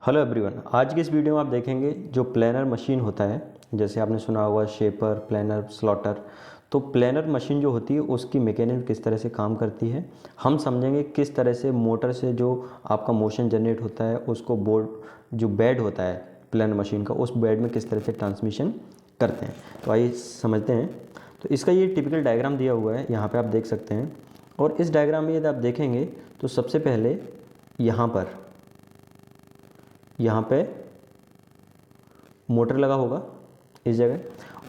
Hello everyone, आज की इस वीडियो में आप देखेंगे जो प्लानर मशीन होता है, जैसे आपने सुना होगा शेपर, प्लानर, स्लॉटर। तो प्लानर मशीन जो होती है उसकी मैकेनिज्म किस तरह से काम करती है, हम समझेंगे किस तरह से मोटर से जो आपका मोशन जनरेट होता है उसको बोर्ड जो बेड होता है प्लानर मशीन का, उस बेड में किस तरह से ट्रांसमिशन करते हैं। तो आइए समझते हैं। तो इसका ये टिपिकल डायग्राम दिया हुआ है, यहाँ पर आप देख सकते हैं। और इस डायग्राम में यदि आप देखेंगे तो सबसे पहले यहाँ पे मोटर लगा होगा इस जगह,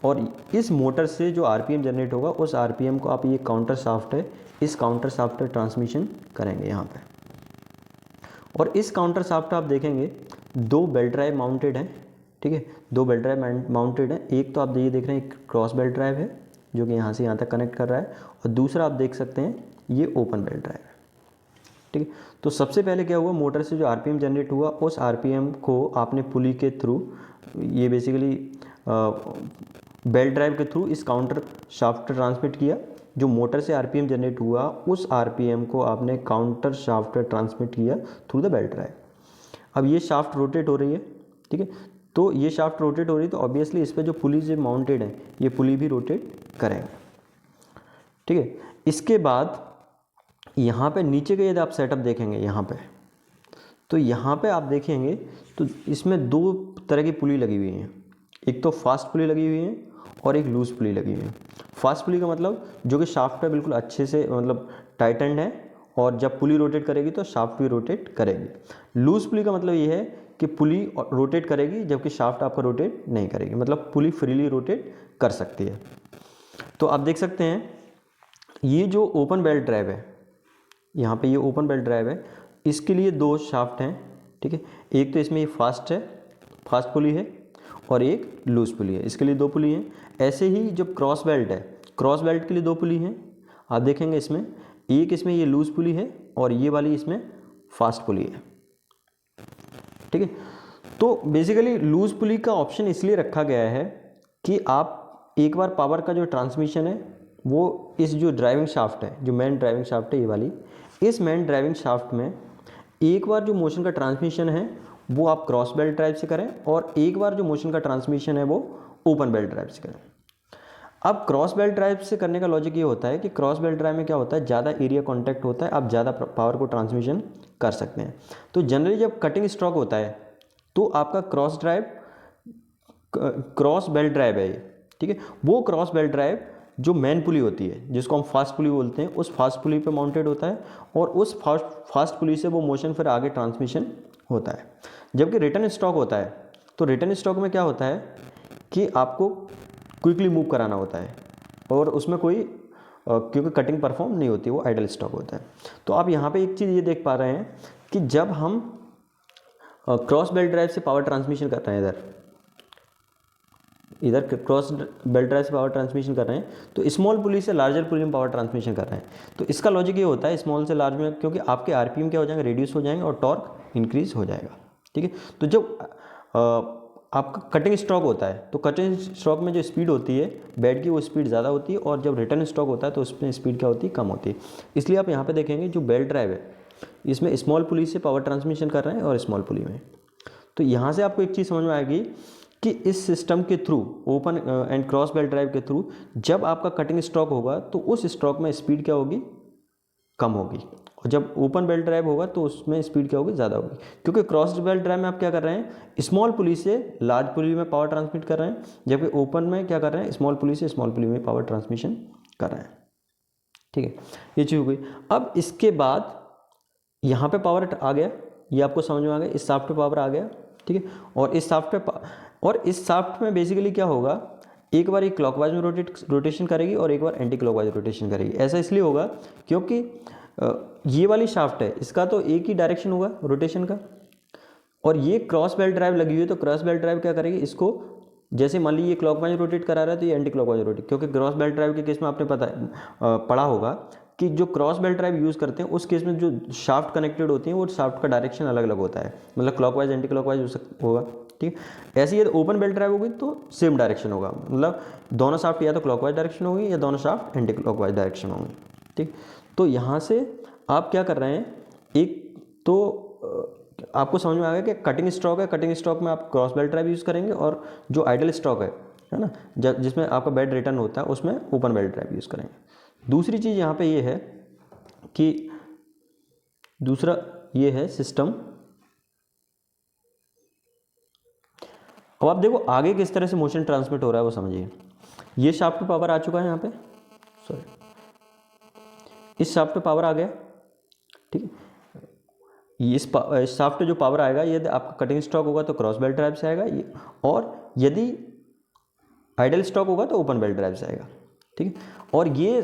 और इस मोटर से जो आरपीएम जनरेट होगा उस आरपीएम को आप, ये काउंटर शाफ्ट है, इस काउंटर शाफ्ट पर ट्रांसमिशन करेंगे यहाँ पे। और इस काउंटर शाफ्ट आप देखेंगे दो बेल्ट ड्राइव माउंटेड हैं, ठीक है, दो बेल्ट ड्राइव माउंटेड हैं। एक तो आप ये देख रहे हैं क्रॉस बेल्ट ड्राइव है जो कि यहाँ से यहाँ तक कनेक्ट कर रहा है, और दूसरा आप देख सकते हैं ये ओपन बेल्ट ड्राइव है, ठीक है। तो सबसे पहले क्या हुआ, मोटर से जो आरपीएम जनरेट हुआ उस आरपीएम को आपने पुली के थ्रू, ये बेसिकली बेल्ट ड्राइव के थ्रू इस काउंटर शाफ्ट ट्रांसमिट किया। जो मोटर से आरपीएम जनरेट हुआ उस आरपीएम को आपने काउंटर शाफ्ट पर ट्रांसमिट किया थ्रू द बेल्ट ड्राइव। अब ये शाफ्ट रोटेट हो रही है, ठीक है। तो ये शाफ्ट रोटेट हो रही है तो ऑब्वियसली इस पर जो पुली जो माउंटेड है ये पुली भी रोटेट करेंगे, ठीक है। इसके बाद यहाँ पे नीचे का यदि आप सेटअप देखेंगे यहाँ पे, तो यहाँ पे आप देखेंगे तो इसमें दो तरह की पुली लगी हुई हैं। एक तो फास्ट पुली लगी हुई है और एक लूज पुली लगी हुई है। फास्ट पुली का मतलब जो कि शाफ्ट पे बिल्कुल अच्छे से मतलब टाइटेंड है, और जब पुली रोटेट करेगी तो शाफ्ट भी रोटेट करेगी। लूज पुली का मतलब ये है कि पुली रोटेट करेगी जबकि शाफ्ट आपका रोटेट नहीं करेगी, मतलब पुली फ्रीली रोटेट कर सकती है। तो आप देख सकते हैं ये जो ओपन बेल्ट ड्राइव है, यहाँ पे ये ओपन बेल्ट ड्राइव है, इसके लिए दो शाफ्ट हैं, ठीक है। एक तो इसमें ये फास्ट है, फास्ट पुली है, और एक लूज पुली है, इसके लिए दो पुली हैं। ऐसे ही जो क्रॉस बेल्ट है, क्रॉस बेल्ट के लिए दो पुली हैं। आप देखेंगे इसमें एक इसमें ये लूज पुली है और ये वाली इसमें फास्ट पुली है, ठीक है। तो बेसिकली लूज पुली का ऑप्शन इसलिए रखा गया है कि आप एक बार पावर का जो ट्रांसमिशन है वो इस जो ड्राइविंग शाफ्ट है, जो मेन ड्राइविंग शाफ्ट है ये वाली, इस मेन ड्राइविंग शाफ्ट में एक बार जो मोशन का ट्रांसमिशन है वो आप क्रॉस बेल्ट ड्राइव से करें, और एक बार जो मोशन का ट्रांसमिशन है वो ओपन बेल्ट ड्राइव से करें। अब क्रॉस बेल्ट ड्राइव से करने का लॉजिक ये होता है कि क्रॉस बेल्ट ड्राइव में क्या होता है, ज़्यादा एरिया कॉन्टैक्ट होता है, आप ज़्यादा पावर को ट्रांसमिशन कर सकते हैं। तो जनरली जब कटिंग स्ट्रोक होता है तो आपका क्रॉस बेल्ट ड्राइव है ये, ठीक है। वो क्रॉस बेल्ट ड्राइव जो मेन पुली होती है जिसको हम फास्ट पुली बोलते हैं, उस फास्ट पुली पे माउंटेड होता है, और उस फास्ट पुली से वो मोशन फिर आगे ट्रांसमिशन होता है। जबकि रिटर्न स्ट्रोक होता है, तो रिटर्न स्ट्रोक में क्या होता है कि आपको क्विकली मूव कराना होता है, और उसमें कोई क्योंकि कटिंग परफॉर्म नहीं होती, वो आइडल स्टॉक होता है। तो आप यहाँ पे एक चीज़ ये देख पा रहे हैं कि जब हम क्रॉस बेल्ट ड्राइव से पावर ट्रांसमिशन कर रहे हैं, इधर क्रॉस बेल्ट ड्राइव से पावर ट्रांसमिशन कर रहे हैं, तो स्मॉल पुली से लार्जर पुली में पावर ट्रांसमिशन कर रहे हैं। तो इसका लॉजिक ये होता है स्मॉल से लार्ज में, क्योंकि आपके आरपीएम क्या हो जाएंगे, रिड्यूस हो जाएंगे और टॉर्क इंक्रीज हो जाएगा, ठीक है। तो जब आपका कटिंग स्ट्रोक होता है तो कटिंग स्ट्रोक में जो स्पीड होती है बेड की वो स्पीड ज़्यादा होती है, और जब रिटर्न स्ट्रोक होता है तो उसमें स्पीड क्या होती है, कम होती है। इसलिए आप यहाँ पे देखेंगे जो बेल्ट ड्राइव है इसमें स्मॉल पुली से पावर ट्रांसमिशन कर रहे हैं और स्मॉल पुली में। तो यहाँ से आपको एक चीज़ समझ में आएगी कि इस सिस्टम के through, open and cross belt drive के थ्रू, जब आपका कटिंग स्ट्रोक होगा तो उस स्ट्रोक में स्पीड क्या होगी, कम होगी, और जब ओपन बेल्ट ड्राइव होगा तो उसमें स्पीड क्या होगी, ज़्यादा होगी। क्योंकि क्रॉस बेल्ट ड्राइव में आप क्या कर रहे हैं, स्मॉल पुली से लार्ज पुली में पावर ट्रांसमिट कर रहे हैं, जबकि ओपन में क्या कर रहे हैं, स्मॉल पुली से स्मॉल पुली में पावर ट्रांसमिशन कर रहे हैं, ठीक है। ये चीज़ हो गई। अब इसके बाद यहाँ पे पावर आ गया, ये आपको समझ में आ गया, इस शाफ्ट पे पावर आ गया, ठीक है। और इस शाफ्ट में बेसिकली क्या होगा, एक बार ये क्लॉकवाइज में रोटेशन करेगी और एक बार एंटी क्लॉकवाइज रोटेशन करेगी। ऐसा इसलिए होगा क्योंकि ये वाली शाफ्ट है, इसका तो एक ही डायरेक्शन होगा रोटेशन का, और ये क्रॉस बेल्ट ड्राइव लगी हुई है, तो क्रॉस बेल्ट ड्राइव क्या करेगी, इसको जैसे मान लीजिए ये क्लॉकवाइज रोटेट करा रहा है तो ये एंटी क्लॉकवाइज रोटेट, क्योंकि क्रॉस बेल्ट ड्राइव के केस में आपने पढ़ा होगा कि जो क्रॉस बेल्ट ड्राइव यूज़ करते हैं उस केस में जो शाफ्ट कनेक्टेड होती हैं वो शाफ्ट का डायरेक्शन अलग अलग होता है, मतलब क्लॉकवाइज एंटी क्लॉकवाइज होगा, ठीक है। ऐसे ही ओपन बेल्ट ड्राइव होगी तो सेम डायरेक्शन होगा, मतलब दोनों शाफ्ट या तो क्लॉकवाइज डायरेक्शन होगी या दोनों शाफ्ट एंटी क्लॉकवाइज डायरेक्शन होंगी, ठीक। तो यहाँ से आप क्या कर रहे हैं, एक तो आपको समझ में आ गया कि कटिंग स्ट्रोक है, कटिंग स्ट्रोक में आप क्रॉस बेल्ट ड्राइव यूज़ करेंगे, और जो आइडल स्ट्रोक है ना, जिसमें आपका बेड रिटर्न होता है उसमें ओपन बेल्ट ड्राइव यूज़ करेंगे। दूसरी चीज़ यहाँ पे ये है कि दूसरा ये है सिस्टम। अब आप देखो आगे किस तरह से मोशन ट्रांसमिट हो रहा है वो समझिए। ये शाफ्ट पे पावर आ चुका है यहाँ पे, सॉरी इस शाफ्ट पे पावर आ गया, ठीक है। इस शाफ्ट पे जो पावर आएगा, यदि आपका कटिंग स्ट्रोक होगा तो क्रॉस बेल्ट ड्राइव से आएगा, और यदि आइडल स्ट्रोक होगा तो ओपन बेल्ट ड्राइव से आएगा, ठीक है। और ये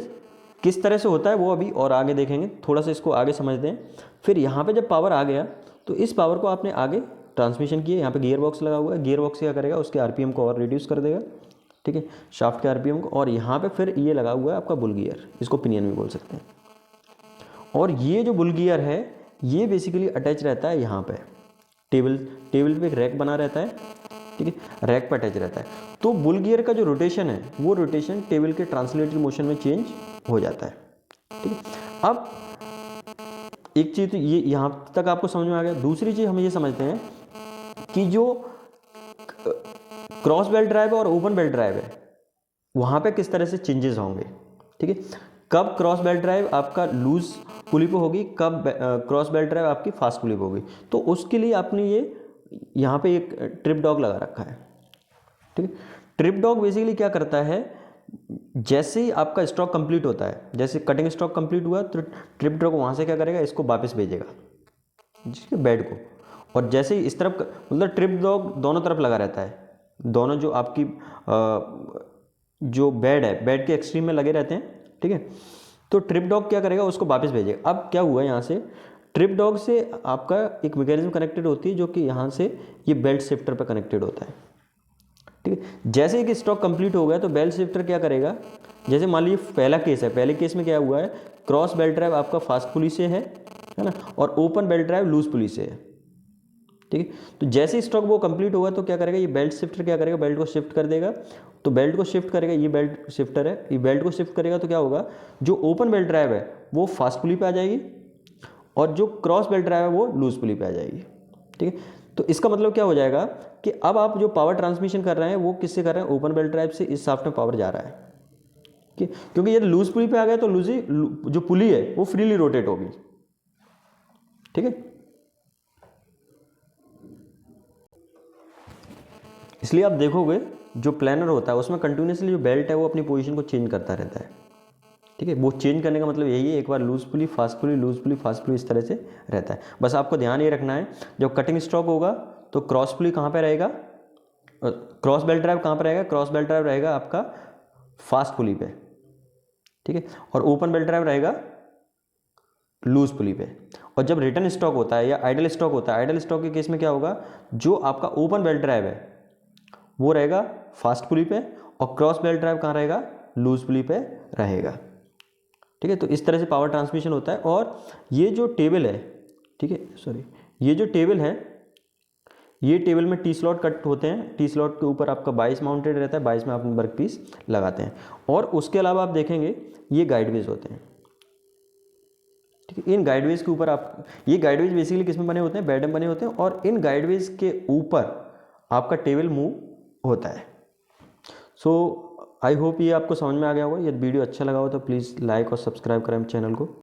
किस तरह से होता है वो अभी और आगे देखेंगे, थोड़ा सा इसको आगे समझते हैं। फिर यहाँ पे जब पावर आ गया तो इस पावर को आपने आगे ट्रांसमिशन किए, यहाँ पे गियर बॉक्स लगा हुआ है, गियर बॉक्स क्या करेगा, उसके आरपीएम को और रिड्यूस कर देगा, ठीक है, शाफ्ट के आरपीएम को। और यहाँ पे फिर ये लगा हुआ है आपका बुल गियर, इसको पिनियन भी बोल सकते हैं। और ये जो बुल गियर है ये बेसिकली अटैच रहता है यहाँ पे टेबल पे एक रैक बना रहता है, ठीक है, रैक पर अटैच रहता है। तो बुल गियर का जो रोटेशन है वो रोटेशन टेबल के ट्रांसलेटरी मोशन में चेंज हो जाता है, ठीक है। अब एक चीज़ तो ये यहाँ तक आपको समझ में आ गया। दूसरी चीज़ हम ये समझते हैं कि जो क्रॉस बेल्ट ड्राइव और ओपन बेल्ट ड्राइव है वहाँ पे किस तरह से चेंजेस होंगे, ठीक है। कब क्रॉस बेल्ट ड्राइव आपका लूज पुली पे होगी, कब क्रॉस बेल्ट ड्राइव आपकी फास्ट पुली पे होगी। तो उसके लिए आपने ये यहाँ पे एक ट्रिप डॉग लगा रखा है, ठीक है। ट्रिप डॉग बेसिकली क्या करता है, जैसे ही आपका स्ट्रोक कंप्लीट होता है, जैसे कटिंग स्ट्रोक कंप्लीट हुआ तो ट्रिप डॉग वहाँ से क्या करेगा, इसको वापस भेजेगा जिसके बेड को। और जैसे ही इस तरफ मतलब ट्रिप डॉग दोनों तरफ लगा रहता है, दोनों जो आपकी जो बेड है बेड के एक्सट्रीम में लगे रहते हैं, ठीक है। तो ट्रिप डॉग क्या करेगा, उसको वापस भेजेगा। अब क्या हुआ, यहाँ से ट्रिप डॉग से आपका एक मैकेनिज्म कनेक्टेड होती है जो कि यहाँ से ये बेल्ट शिफ्टर पर कनेक्टेड होता है, ठीक है। जैसे ही कि स्ट्रोक कंप्लीट हो गया तो बेल्ट शिफ्टर क्या करेगा, जैसे मान लीजिए पहला केस है, पहले केस में क्या हुआ है, क्रॉस बेल्ट ड्राइव आपका फास्ट पुली से है ना, और ओपन बेल्ट ड्राइव लूज पुली से है, ठीक है। तो जैसे ही स्ट्रोक वो कंप्लीट होगा तो क्या करेगा, ये बेल्ट शिफ्टर क्या करेगा, बेल्ट को शिफ्ट कर देगा। तो बेल्ट को शिफ्ट करेगा, ये बेल्ट शिफ्टर है, ये बेल्ट को शिफ्ट करेगा तो क्या होगा, जो ओपन बेल्ट ड्राइव है वो फास्ट पुली पे आ जाएगी, और जो क्रॉस बेल्ट ड्राइव है वो लूज पुली पे आ जाएगी, ठीक है। तो इसका मतलब क्या हो जाएगा कि अब आप जो पावर ट्रांसमिशन कर रहे हैं वो किससे कर रहे हैं, ओपन बेल्ट ड्राइव से इस शाफ्ट में पावर जा रहा है, क्योंकि यदि लूज पुली पे आ गया तो लूजी जो पुली है वो फ्रीली रोटेट होगी, ठीक है। इसलिए आप देखोगे जो प्लानर होता है उसमें कंटिन्यूसली जो बेल्ट है वो अपनी पोजीशन को चेंज करता रहता है, ठीक है। वो चेंज करने का मतलब यही है, एक बार लूज पुली फास्ट पुली, लूज पुली फास्ट पुली, इस तरह से रहता है। बस आपको ध्यान ये रखना है, जब कटिंग स्ट्रोक होगा तो क्रॉस पुली कहाँ पे रहेगा, क्रॉस बेल्ट ड्राइव कहाँ पे रहेगा, क्रॉस बेल्ट ड्राइव रहेगा आपका फास्ट पुली पे, ठीक है, और ओपन बेल्ट ड्राइव रहेगा लूज पुली पे। और जब रिटर्न स्ट्रोक होता है या आइडल स्ट्रोक होता है, आइडल स्ट्रोक के केस में क्या होगा, जो आपका ओपन बेल्ट ड्राइव है वो रहेगा फास्ट पुली पे, और क्रॉस बेल्ट ड्राइव कहाँ रहेगा, लूज पुली पे रहेगा, ठीक है। तो इस तरह से पावर ट्रांसमिशन होता है। और ये जो टेबल है, ठीक है, सॉरी, ये जो टेबल है, ये टेबल में टी स्लॉट कट होते हैं, टी स्लॉट के ऊपर आपका 22 माउंटेड रहता है, 22 में आप वर्क पीस लगाते हैं। और उसके अलावा आप देखेंगे ये गाइडवेज होते हैं, ठीक है। इन गाइडवेज के ऊपर आप, ये गाइडवेज बेसिकली किस में बने होते हैं, बेड में बने होते हैं, और इन गाइडवेज के ऊपर आपका टेबल मूव होता है। सो आई होप ये आपको समझ में आ गया होगा। यदि वीडियो अच्छा लगा हो तो प्लीज़ लाइक और सब्सक्राइब करें चैनल को।